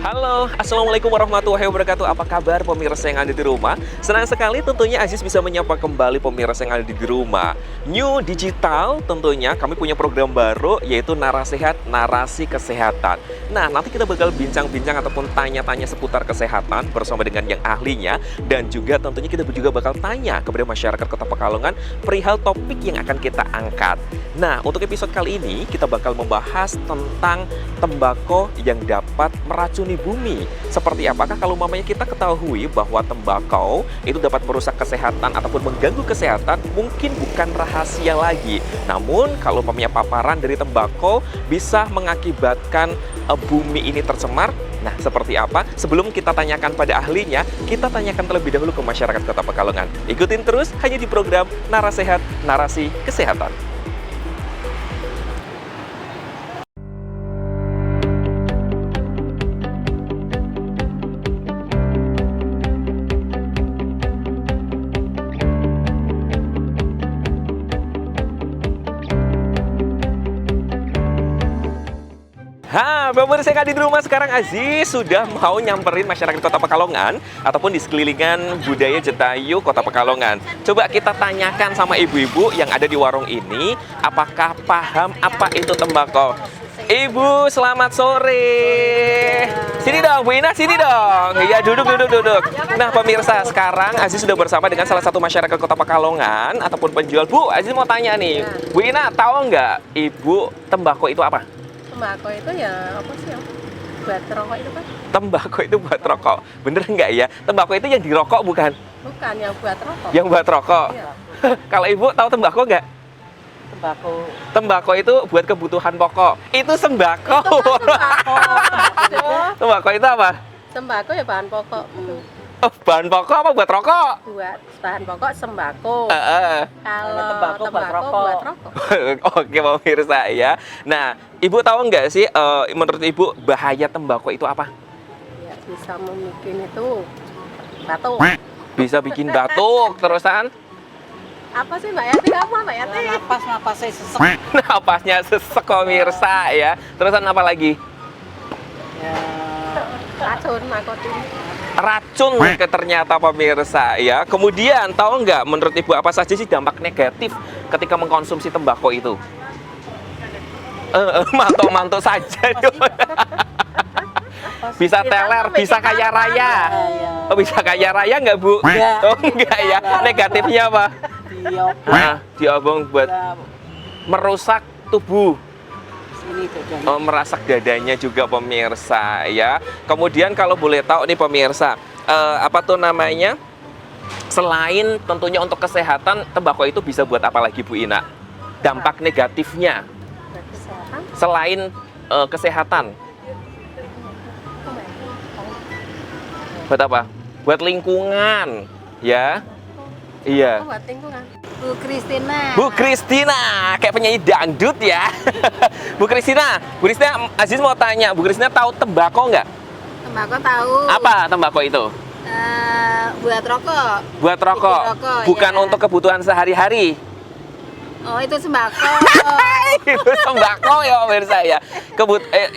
Halo, Assalamualaikum warahmatullahi wabarakatuh. Apa kabar pemirsa yang ada di rumah? Senang sekali tentunya Aziz bisa menyapa kembali pemirsa yang ada di rumah. New Digital tentunya kami punya program baru yaitu Narasehat, Narasi Kesehatan. Nah, nanti kita bakal bincang-bincang ataupun tanya-tanya seputar kesehatan bersama dengan yang ahlinya. Dan juga tentunya kita juga bakal tanya kepada masyarakat Kota Pekalongan perihal topik yang akan kita angkat. Nah, untuk episode kali ini kita bakal membahas tentang tembakau yang dapat meracuni bumi. Seperti apakah kalau mamanya kita ketahui bahwa tembakau itu dapat merusak kesehatan ataupun mengganggu kesehatan, mungkin bukan rahasia lagi. Namun kalau mamanya paparan dari tembakau bisa mengakibatkan bumi ini tercemar. Nah, seperti apa? Sebelum kita tanyakan pada ahlinya, kita tanyakan terlebih dahulu ke masyarakat Kota Pekalongan. Ikutin terus hanya di program Narasehat, Narasi Kesehatan. Pemirsa yang ada di rumah sekarang, Aziz sudah mau nyamperin masyarakat Kota Pekalongan ataupun di sekelilingan budaya Jetayu Kota Pekalongan. Coba kita tanyakan sama ibu-ibu yang ada di warung ini, apakah paham apa itu tembakau? Ibu, selamat sore. Sini dong, Bu Ina, sini dong. Ya, duduk. Nah, pemirsa, sekarang Aziz sudah bersama dengan salah satu masyarakat Kota Pekalongan ataupun penjual. Bu, Aziz mau tanya nih, Bu Ina, tahu nggak Ibu tembakau itu apa? Tembakau itu ya apa sih ya? Buat rokok itu kan? Tembakau itu buat rokok, bener nggak ya? Tembakau itu yang dirokok bukan? Bukan, yang buat rokok. Yang buat rokok? Iya. Kalau ibu tahu tembakau nggak? Tembakau. Tembakau itu buat kebutuhan pokok. Itu sembako. Itu kan sembako. Tembakau itu apa? Sembako ya bahan pokok. Oh, bahan pokok apa buat rokok? Buat bahan pokok sembako. Kalau tembakau buat rokok. buat rokok. Oke, pemirsa ya. Nah, ibu tahu nggak sih, menurut ibu bahaya tembakau itu apa? Ya, bisa membuat itu batuk. Bisa bikin batuk, terusan Apa sih Mbak Yati? Apa Mbak Yati? Napasnya sesek. napasnya sesek, pemirsa ya. Terusan apa lagi? Ya, Racun, nikotin. Racun ternyata, pemirsa ya. Kemudian tahu nggak menurut ibu apa saja sih dampak negatif ketika mengkonsumsi tembakau itu? Mantuk-mantuk saja. Bisa teler, bisa kaya raya. Oh, bisa kaya raya nggak, Bu? Nggak. Oh, enggak ya. Negatifnya apa? Diobong buat merusak tubuh. Sini dadanya. Oh, merasak dadanya juga, pemirsa ya. Kemudian kalau boleh tahu nih pemirsa, apa tuh namanya? Selain tentunya untuk kesehatan, tembakau itu bisa buat apa lagi, Bu Ina? Dampak negatifnya Buat kesehatan. selain kesehatan. Buat apa? Buat lingkungan, ya. Iya. Oh, buat lingkungan. Bu Kristina. Bu Kristina, kayak penyanyi dangdut ya. Bu Kristina, Aziz mau tanya, Bu Kristina tahu tembakau nggak? Tembakau tahu. Apa tembakau itu? Buat rokok. Buat rokok, Bikin rokok, bukan ya. untuk kebutuhan sehari-hari. Oh, itu sembako. Itu sembako ya, pemirsa ya.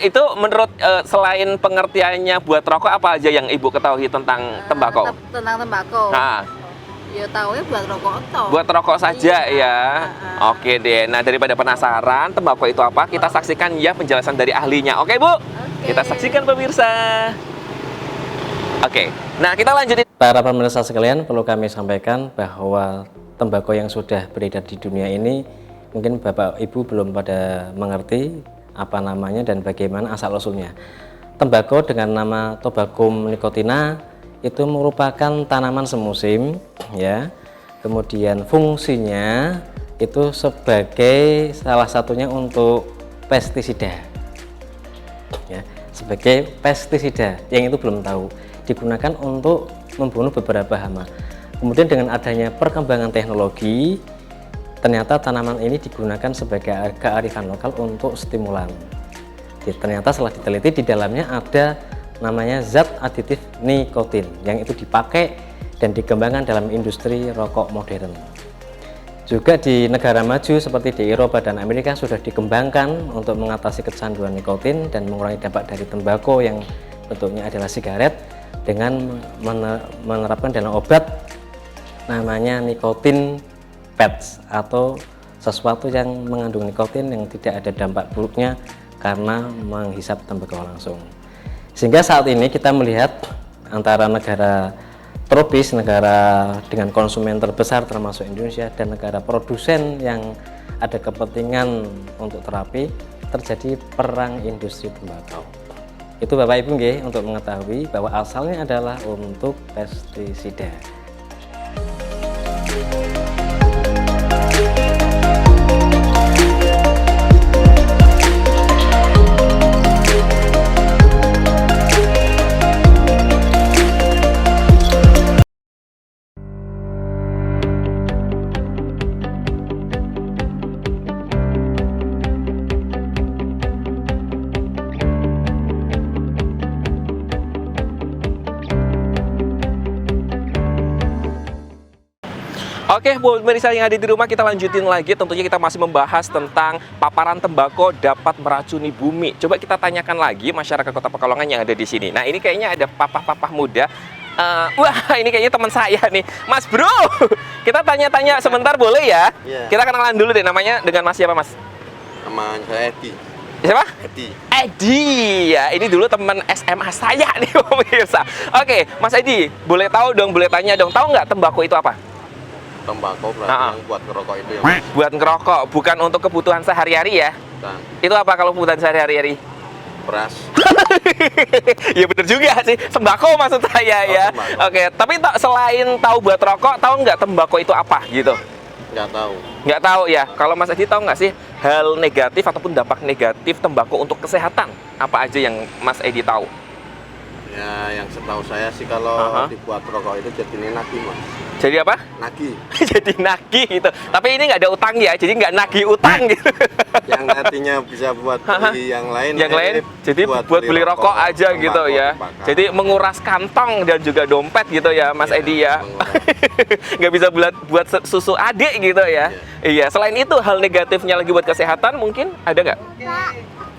Itu menurut selain pengertiannya buat rokok, apa aja yang ibu ketahui tentang tembakau? Tentang tembakau. Nah, Ya tahu ya buat rokok toh. buat rokok saja Iya. ya. Oke deh. Nah, daripada penasaran tembakau itu apa, kita saksikan ya penjelasan dari ahlinya. Oke, Bu? Kita saksikan, pemirsa. Oke. Nah, kita lanjutin. Para pemirsa sekalian, perlu kami sampaikan bahwa tembakau yang sudah beredar di dunia ini mungkin Bapak Ibu belum pada mengerti apa namanya dan bagaimana asal-usulnya. Tembakau dengan nama Tobacum nicotina itu merupakan tanaman semusim ya. Kemudian fungsinya itu sebagai salah satunya untuk pestisida. Ya, sebagai pestisida yang itu belum tahu digunakan untuk membunuh beberapa hama. Kemudian dengan adanya perkembangan teknologi, ternyata tanaman ini digunakan sebagai kearifan lokal untuk stimulan. Ternyata setelah diteliti di dalamnya ada namanya zat aditif nikotin yang itu dipakai dan dikembangkan dalam industri rokok modern. Juga di negara maju seperti di Eropa dan Amerika sudah dikembangkan untuk mengatasi kecanduan nikotin dan mengurangi dampak dari tembakau yang bentuknya adalah sigaret dengan menerapkan dalam obat namanya nikotin pads atau sesuatu yang mengandung nikotin yang tidak ada dampak buruknya karena menghisap tembakau langsung. Sehingga saat ini kita melihat antara negara tropis, negara dengan konsumen terbesar termasuk Indonesia, dan negara produsen yang ada kepentingan untuk terapi, terjadi perang industri tembakau. Itu Bapak Ibu nggih, untuk mengetahui bahwa asalnya adalah untuk pestisida. Oke, buat pemirsa yang ada di rumah, kita lanjutin lagi. Tentunya kita masih membahas tentang paparan tembakau dapat meracuni bumi. Coba kita tanyakan lagi masyarakat Kota Pekalongan yang ada di sini. Nah, ini kayaknya ada papa-papa muda. Wah, ini kayaknya teman saya nih, Mas Bro. Kita tanya-tanya sebentar boleh ya? Iya. Kita kenalan dulu deh, namanya dengan Mas siapa, Mas? Nama saya Edi. Siapa? Edi. Edi ya, ini dulu teman SMA saya nih pemirsa. Oke, Mas Edi, boleh tahu dong, boleh tanya dong, tahu nggak tembakau itu apa? Tembakau berarti yang buat ngerokok itu ya. Buat ngerokok, bukan untuk kebutuhan sehari-hari ya? Bukan. Itu apa kalau kebutuhan sehari-hari? Beras. Ya bener juga sih, sembako maksud saya ya. Sembako. Oke, tapi selain tahu buat rokok, tahu nggak tembakau itu apa gitu? Nggak tahu. Nggak tahu ya. Kalau Mas Edi tahu nggak sih hal negatif ataupun dampak negatif tembakau untuk kesehatan? Apa aja yang Mas Edi tahu? Ya, yang setahu saya sih kalau dibuat rokok itu jadi nagih, Mas. Jadi apa? Nagih. Jadi nagih gitu. Tapi ini nggak ada utang ya, jadi nggak nagih utang gitu. Yang nantinya bisa buat beli yang lain. Yang lain, jadi buat beli rokok aja gitu ya. dibakar. Jadi menguras kantong dan juga dompet gitu ya, Mas Iya, Edi ya. menguras. Nggak bisa buat susu adik gitu ya. Iya. Selain itu hal negatifnya lagi buat kesehatan mungkin ada nggak?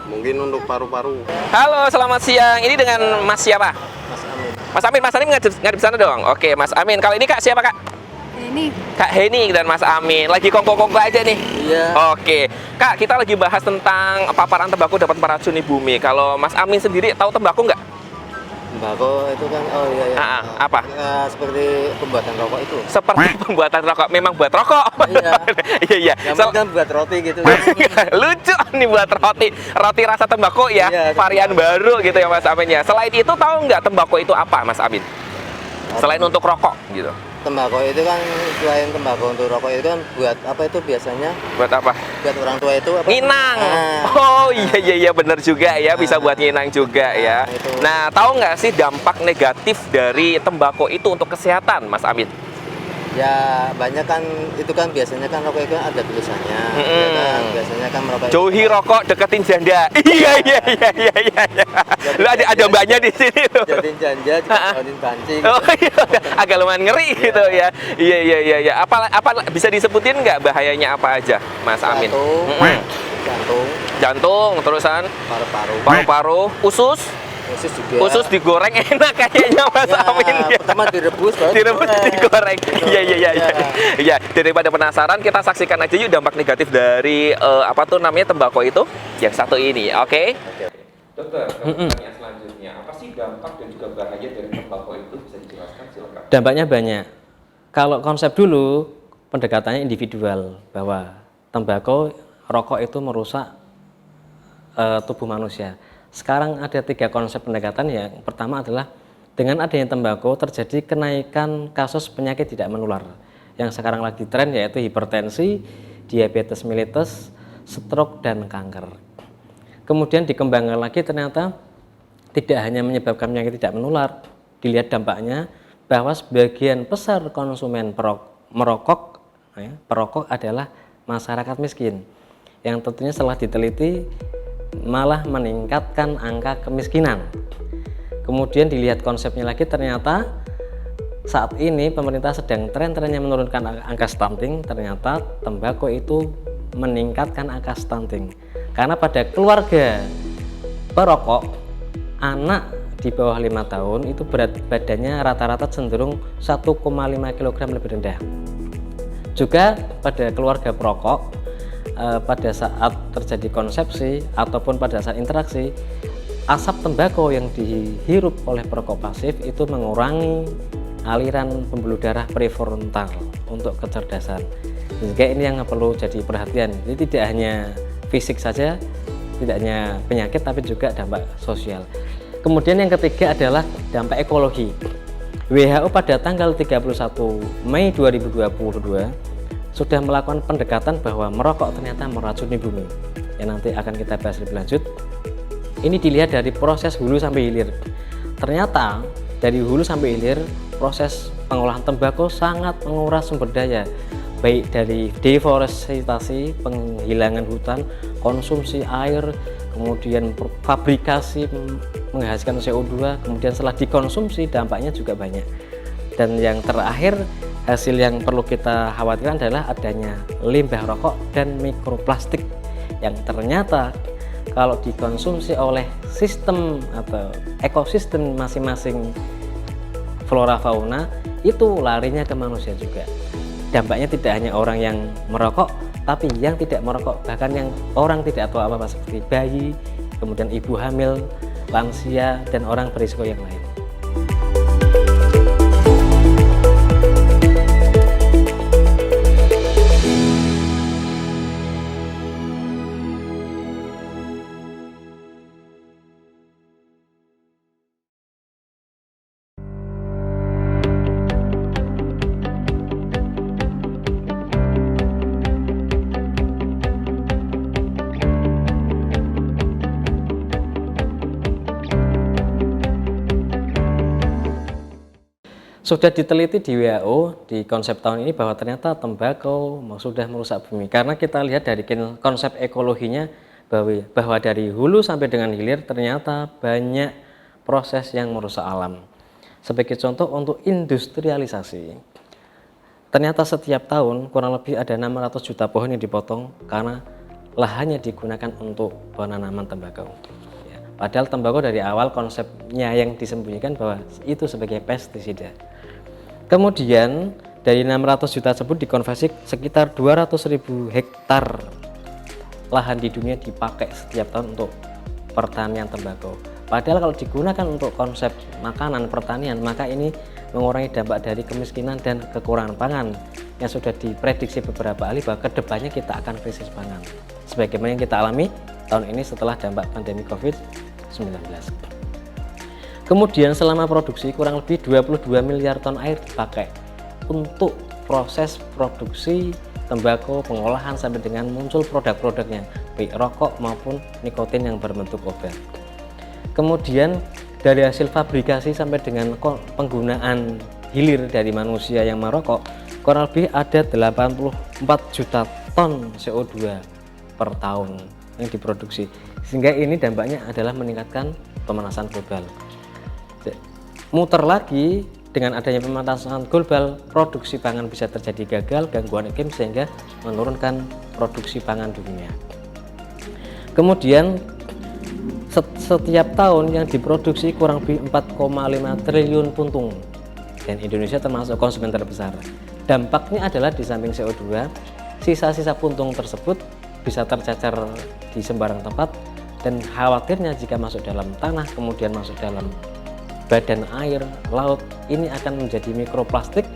Mungkin untuk paru-paru. Halo, selamat siang. Ini dengan Mas siapa? Mas Amin. Mas Amin, Mas Amin ngadep sana dong. Oke, Mas Amin. Kalau ini Kak siapa Kak? Ini Kak Heni dan Mas Amin. Lagi kongko-kongko aja nih. Iya. Oke, Kak, kita lagi bahas tentang paparan tembakau dapat meracuni bumi. Kalau Mas Amin sendiri tahu tembakau nggak? Tembakau itu kan, oh iya iya. Apa? Seperti pembuatan rokok itu. Seperti pembuatan rokok, memang buat rokok. Iya. Iya. Yang kan buat roti gitu. Lucu nih buat roti rasa tembakau ya, Iya, varian baru gitu ya Mas Amin ya. Selain itu tahu nggak tembakau itu apa Mas Amin? Selain untuk rokok gitu. Tembakau itu kan, selain tembakau untuk rokok itu kan buat apa itu biasanya? Buat apa? Buat orang tua itu apa? Nginang. Nah. Oh iya bener juga ya, bisa buat nginang juga ya. itu. Nah, tahu nggak sih dampak negatif dari tembakau itu untuk kesehatan Mas Amin? Ya banyak kan, itu kan biasanya kan rokok itu kan ada tulisannya. Ya kan, biasanya kan merokok itu- Jauhi rokok, deketin janda. Iya. Lu ada mbaknya di sini loh. jadiin janja, jadiin pancing. Oh iya, agak lumayan ngeri gitu ya. Iya. Apa bisa disebutin nggak bahayanya apa aja, Mas Amin? Jantung, Jantung, terusan paru-paru, paru-paru, usus. usus juga. Usus digoreng enak kayaknya Mas Ya, Amin ya. pertama direbus, baru Direbus, digoreng. Iya. Iya. Iya, daripada penasaran kita saksikan aja yuk dampak negatif dari apa tuh namanya tembakau itu yang satu ini. Oke. Dokter, pertanyaan selanjutnya, apa sih dampak dan juga bahaya dari tembakau itu? Bisa dijelaskan silakan. Dampaknya banyak. Kalau konsep dulu pendekatannya individual, bahwa tembakau, rokok itu merusak tubuh manusia. Sekarang ada 3 konsep pendekatan. Yang pertama adalah dengan adanya tembakau terjadi kenaikan kasus penyakit tidak menular yang sekarang lagi tren, yaitu hipertensi, diabetes mellitus, stroke, dan kanker. Kemudian dikembangkan lagi, ternyata tidak hanya menyebabkan penyakit tidak menular, dilihat dampaknya bahwa sebagian besar konsumen perokok adalah masyarakat miskin, yang tentunya setelah diteliti malah meningkatkan angka kemiskinan. Kemudian dilihat konsepnya lagi, ternyata saat ini pemerintah sedang tren-trennya menurunkan angka stunting. Ternyata tembakau itu meningkatkan angka stunting, karena pada keluarga perokok, anak di bawah 5 tahun itu berat badannya rata-rata cenderung 1,5 kg lebih rendah. Juga pada keluarga perokok, pada saat terjadi konsepsi ataupun pada saat interaksi, asap tembakau yang dihirup oleh perokok pasif itu mengurangi aliran pembuluh darah prefrontal untuk kecerdasan. Sehingga ini yang perlu jadi perhatian. Jadi tidak hanya fisik saja, tidak hanya penyakit, tapi juga dampak sosial. Kemudian yang ketiga adalah dampak ekologi. WHO pada tanggal 31 Mei 2022 sudah melakukan pendekatan bahwa merokok ternyata meracuni bumi. Yang nanti akan kita bahas lebih lanjut. Ini dilihat dari proses hulu sampai hilir. Ternyata dari hulu sampai hilir proses pengolahan tembakau sangat menguras sumber daya, baik dari deforestasi, penghilangan hutan, konsumsi air, kemudian fabrikasi menghasilkan CO2, kemudian setelah dikonsumsi dampaknya juga banyak. Dan yang terakhir, hasil yang perlu kita khawatirkan adalah adanya limbah rokok dan mikroplastik yang ternyata kalau dikonsumsi oleh sistem atau ekosistem masing-masing flora fauna itu larinya ke manusia juga. Dampaknya tidak hanya orang yang merokok, tapi yang tidak merokok, bahkan yang orang tidak tahu apa-apa seperti bayi, kemudian ibu hamil, lansia, dan orang berisiko yang lain. Sudah diteliti di WHO di konsep tahun ini bahwa ternyata tembakau sudah merusak bumi. Karena kita lihat dari konsep ekologinya bahwa dari hulu sampai dengan hilir ternyata banyak proses yang merusak alam. Sebagai contoh untuk industrialisasi. Ternyata setiap tahun kurang lebih ada 600 juta pohon yang dipotong karena lahannya digunakan untuk penanaman tembakau. Padahal tembakau dari awal konsepnya yang disembunyikan bahwa itu sebagai pestisida. Kemudian dari 600 juta tersebut dikonversi sekitar 200.000 hektar lahan di dunia dipakai setiap tahun untuk pertanian tembakau. Padahal kalau digunakan untuk konsep makanan pertanian, maka ini mengurangi dampak dari kemiskinan dan kekurangan pangan yang sudah diprediksi beberapa ahli bahwa kedepannya kita akan krisis pangan. Sebagaimana yang kita alami tahun ini setelah dampak pandemi COVID-19. Kemudian selama produksi kurang lebih 22 miliar ton air dipakai untuk proses produksi tembakau, pengolahan sampai dengan muncul produk-produknya, baik rokok maupun nikotin yang berbentuk obat. Kemudian dari hasil fabrikasi sampai dengan penggunaan hilir dari manusia yang merokok, kurang lebih ada 84 juta ton CO2 per tahun yang diproduksi. Sehingga ini dampaknya adalah meningkatkan pemanasan global. Muter lagi, dengan adanya pemanasan global, produksi pangan bisa terjadi gagal, gangguan iklim sehingga menurunkan produksi pangan dunia. Kemudian setiap tahun yang diproduksi kurang lebih 4,5 triliun puntung dan Indonesia termasuk konsumen terbesar. Dampaknya adalah di samping CO2, sisa-sisa puntung tersebut bisa tercacar di sembarang tempat dan khawatirnya jika masuk dalam tanah kemudian masuk dalam badan air, laut, ini akan menjadi mikroplastik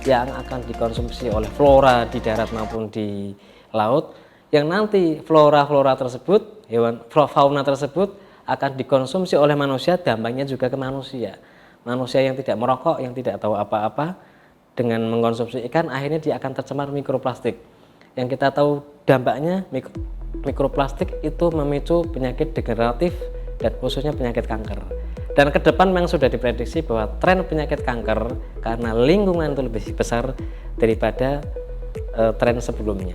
yang akan dikonsumsi oleh flora di darat maupun di laut, yang nanti flora-flora tersebut, hewan fauna tersebut akan dikonsumsi oleh manusia, dampaknya juga ke manusia. Manusia yang tidak merokok, yang tidak tahu apa-apa, dengan mengkonsumsi ikan, akhirnya dia akan tercemar mikroplastik. Yang kita tahu dampaknya, mikroplastik itu memicu penyakit degeneratif dan khususnya penyakit kanker. Dan ke depan memang sudah diprediksi bahwa tren penyakit kanker karena lingkungan itu lebih besar daripada tren sebelumnya.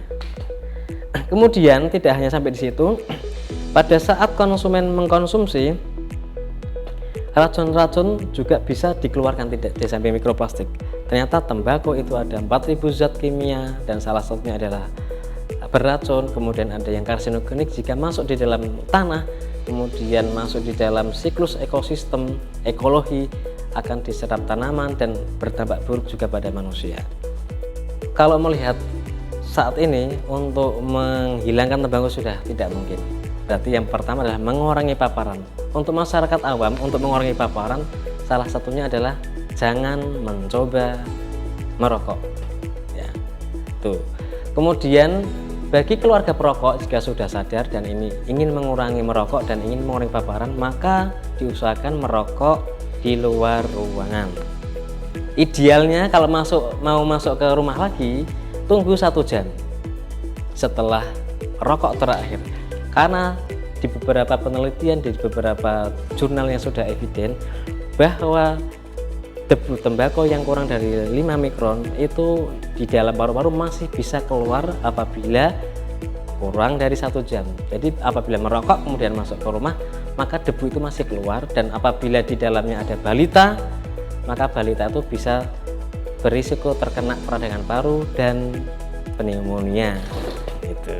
Kemudian tidak hanya sampai di situ, pada saat konsumen mengkonsumsi, racun-racun juga bisa dikeluarkan tidak di samping mikroplastik. Ternyata tembakau itu ada 4.000 zat kimia dan salah satunya adalah beracun, kemudian ada yang karsinogenik jika masuk di dalam tanah kemudian masuk di dalam siklus ekosistem, ekologi, akan diserap tanaman dan berdampak buruk juga pada manusia. Kalau melihat saat ini untuk menghilangkan tembakau sudah tidak mungkin. Berarti yang pertama adalah mengurangi paparan. Untuk masyarakat awam, untuk mengurangi paparan, salah satunya adalah jangan mencoba merokok. Ya, tuh. Kemudian bagi keluarga perokok jika sudah sadar dan ini ingin mengurangi merokok dan ingin mengurangi paparan, maka diusahakan merokok di luar ruangan. Idealnya kalau mau masuk ke rumah lagi, tunggu 1 jam setelah rokok terakhir, karena di beberapa penelitian, di beberapa jurnal yang sudah evident bahwa debu tembakau yang kurang dari 5 mikron itu di dalam paru-paru masih bisa keluar apabila kurang dari 1 jam. Jadi apabila merokok kemudian masuk ke rumah, maka debu itu masih keluar, dan apabila di dalamnya ada balita, maka balita itu bisa berisiko terkena peradangan paru dan pneumonia gitu.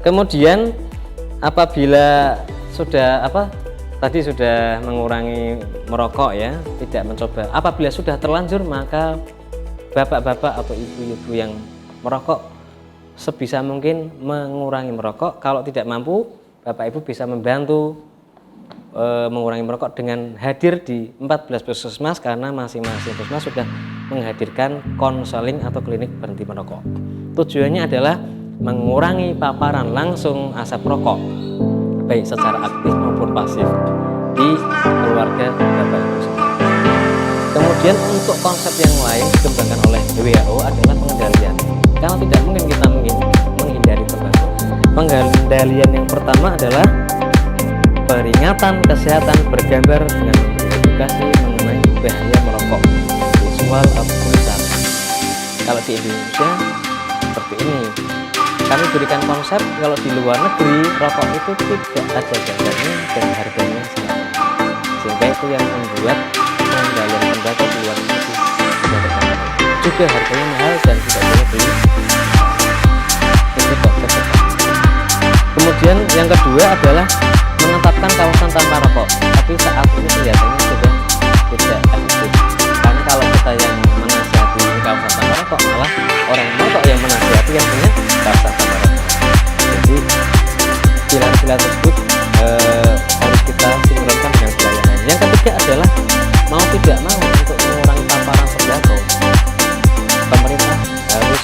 Kemudian apabila sudah tadi sudah mengurangi merokok ya, tidak mencoba. Apabila sudah terlanjur, maka bapak-bapak atau ibu-ibu yang merokok sebisa mungkin mengurangi merokok. Kalau tidak mampu, bapak ibu bisa membantu mengurangi merokok dengan hadir di 14 puskesmas, karena masing-masing puskesmas sudah menghadirkan konseling atau klinik berhenti merokok. Tujuannya adalah mengurangi paparan langsung asap rokok, baik secara aktif maupun pasif di keluarga bapak ibu sendiri. Kemudian untuk konsep yang lain dikembangkan oleh WHO adalah pengendalian. Karena tidak mungkin kita menghindari tembakau. Pengendalian yang pertama adalah peringatan kesehatan bergambar dengan edukasi mengenai bahaya merokok, visual atau tulisan. Kalau di Indonesia seperti ini, kami berikan konsep kalau di luar negeri rokok itu tidak ada gambarnya dan harganya sangat mahal, sehingga itu yang membuat pengendalian tembakau di luar negeri juga harganya mahal dan tidak boleh beli. Itu konsep pertama. Kemudian yang kedua adalah menetapkan kawasan tanpa rokok, tapi saat ini kelihatannya sudah tidak efektif, karena kalau kita yang menasihati kawasan tanpa rokok, malah orang merokok yang menasihati yang punya kawasan tanpa rokok. Jadi pilar-pilar tersebut harus kita sinkronkan dengan pelayanan. Yang ketiga adalah mau tidak mau untuk mengurangi paparan tembakau, pemerintah harus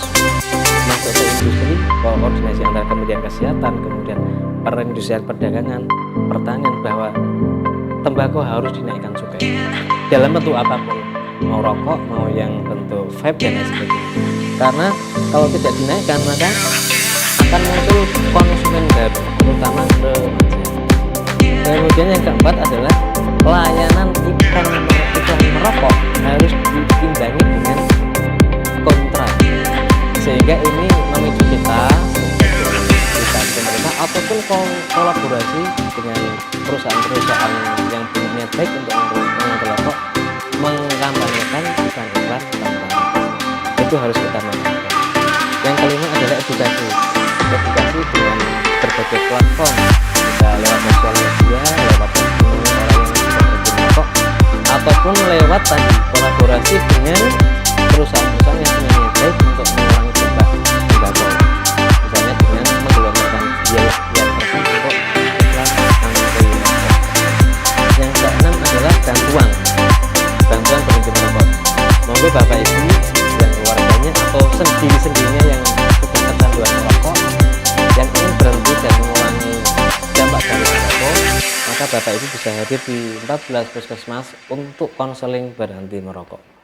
masuk ke industri, koordinasi antara Kementerian Kesehatan, kemudian perindustrian perdagangan, pertanian, bahwa tembakau harus dinaikkan cukai dalam bentuk apapun, mau rokok, mau yang bentuk vape dan lain sebagainya. Karena kalau tidak dinaikkan maka akan muncul konsumen baru, terutama remaja. Kemudian yang keempat adalah pelayanan iklan merokok harus diimbangi dengan kontra, sehingga ini memicu kita pemerintah ataupun kolaborasi dengan perusahaan-perusahaan yang punya niat baik untuk mengontrol rokok, mengkampanyekan iklan-iklan tanpa rokok. Itu harus kita lakukan. Yang kelima adalah edukasi dengan berbagai platform, bisa lewat sosial media, lewat orang yang sudah berhenti merokok, ataupun lewat tadi kolaborasi dengan perusahaan-perusahaan yang punya niat baik untuk mengurangi tembakau, misalnya dengan menggelontorkan biaya yang tersebut untuk iklan anti rokok. Yang keenam adalah bantuan berhenti merokok. Monggo bapak ibu dan keluarganya atau sendiri-sendirinya yang sudah kecanduan merokok, yang ingin berhenti dan mengurangi dampak dari merokok, maka bapak ibu bisa hadir di 14 puskesmas untuk konseling berhenti merokok.